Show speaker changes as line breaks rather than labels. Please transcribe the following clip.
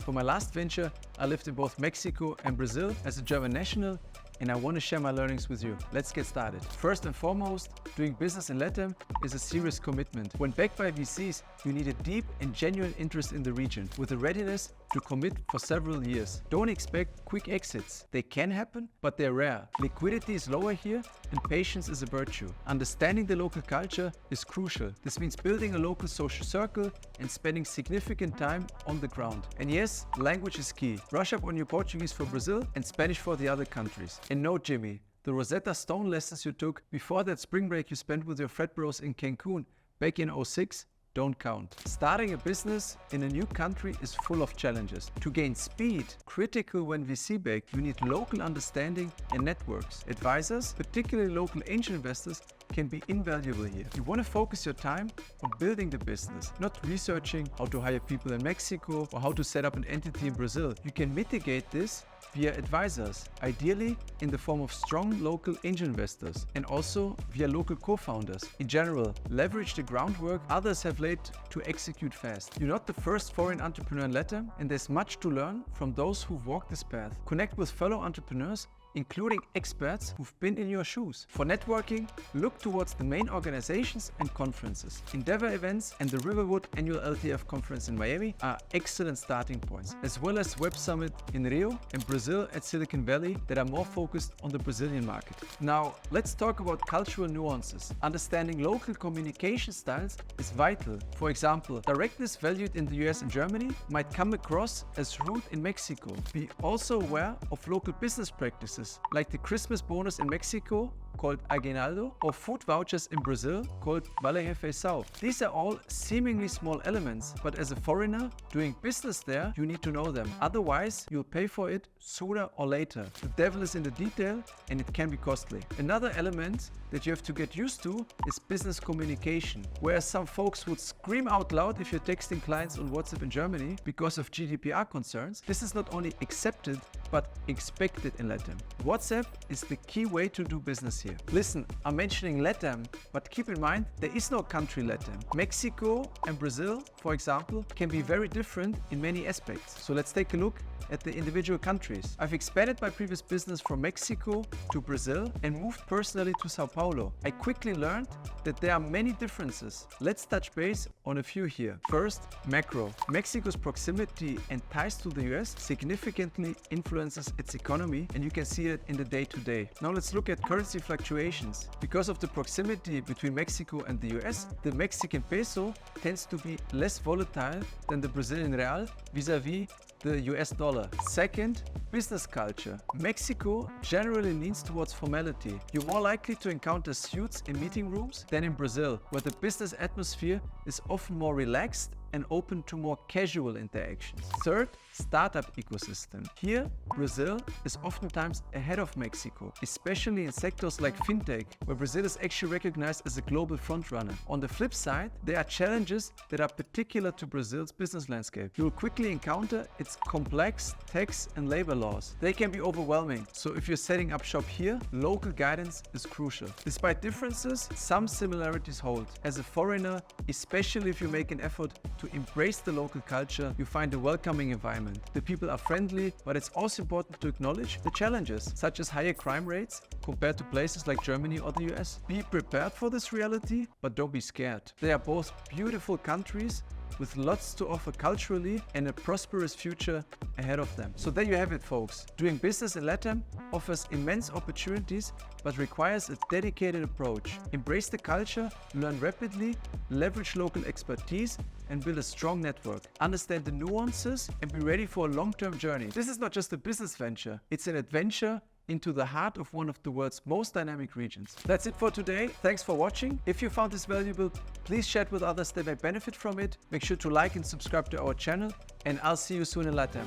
For my last venture, I lived in both Mexico and Brazil as a German national, and I want to share my learnings with you. Let's get started. First and foremost, doing business in LATAM is a serious commitment. When backed by VCs, you need a deep and genuine interest in the region with a readiness to commit for several years. Don't expect quick exits. They can happen, but they're rare. Liquidity is lower here and patience is a virtue. Understanding the local culture is crucial. This means building a local social circle and spending significant time on the ground. And yes, language is key. Brush up on your Portuguese for Brazil and Spanish for the other countries. And no, Jimmy, the Rosetta Stone lessons you took before that spring break you spent with your frat bros in Cancun back in 2006 don't count. Starting a business in a new country is full of challenges. To gain speed, critical when VC-backed, you need local understanding and networks. Advisors, particularly local angel investors, can be invaluable here. You want to focus your time on building the business, not researching how to hire people in Mexico or how to set up an entity in Brazil. You can mitigate this via advisors, ideally in the form of strong local angel investors and also via local co-founders. In general, leverage the groundwork others have laid to execute fast. You're not the first foreign entrepreneur in LATAM, and there's much to learn from those who've walked this path. Connect with fellow entrepreneurs, including experts who've been in your shoes. For networking, look towards the main organizations and conferences. Endeavor events and the Riverwood annual LTF conference in Miami are excellent starting points, as well as Web Summit in Rio and Brazil at Silicon Valley that are more focused on the Brazilian market. Now, let's talk about cultural nuances. Understanding local communication styles is vital. For example, directness valued in the US and Germany might come across as rude in Mexico. Be also aware of local business practices like the Christmas bonus in Mexico called aguinaldo or food vouchers in Brazil called vale refeição. These are all seemingly small elements, but as a foreigner doing business there, you need to know them. Otherwise, you'll pay for it sooner or later. The devil is in the detail and it can be costly. Another element that you have to get used to is business communication. Whereas some folks would scream out loud if you're texting clients on WhatsApp in Germany because of GDPR concerns, this is not only accepted but expected in LATAM. WhatsApp is the key way to do business here. Listen, I'm mentioning LATAM, but keep in mind there is no country LATAM. Mexico and Brazil, for example, can be very different in many aspects. So let's take a look at the individual countries. I've expanded my previous business from Mexico to Brazil and moved personally to Sao Paulo. I quickly learned that there are many differences. Let's touch base on a few here. First, macro. Mexico's proximity and ties to the US significantly influences its economy, and you can see it in the day-to-day. Now let's look at currency fluctuations. Because of the proximity between Mexico and the US, the Mexican peso tends to be less volatile than the Brazilian real vis-a-vis the US dollar. Second, business culture. Mexico generally leans towards formality. You're more likely to encounter suits in meeting rooms than in Brazil, where the business atmosphere is often more relaxed and open to more casual interactions. Third, startup ecosystem. Here, Brazil is oftentimes ahead of Mexico, especially in sectors like fintech, where Brazil is actually recognized as a global frontrunner. On the flip side, there are challenges that are particular to Brazil's business landscape. You will quickly encounter its complex tax and labor laws. They can be overwhelming, so if you're setting up shop here, local guidance is crucial. Despite differences, some similarities hold. As a foreigner, especially if you make an effort to embrace the local culture, you find a welcoming environment. The people are friendly, but it's also important to acknowledge the challenges, such as higher crime rates compared to places like Germany or the US. Be prepared for this reality, but don't be scared. They are both beautiful countries with lots to offer culturally and a prosperous future ahead of them. So there you have it, folks. Doing business in LATAM offers immense opportunities but requires a dedicated approach. Embrace the culture, learn rapidly, leverage local expertise and build a strong network. Understand the nuances and be ready for a long-term journey. This is not just a business venture, it's an adventure into the heart of one of the world's most dynamic regions. That's it for today. Thanks for watching. If you found this valuable, please share it with others that may benefit from it. Make sure to like and subscribe to our channel, and I'll see you soon in LATAM.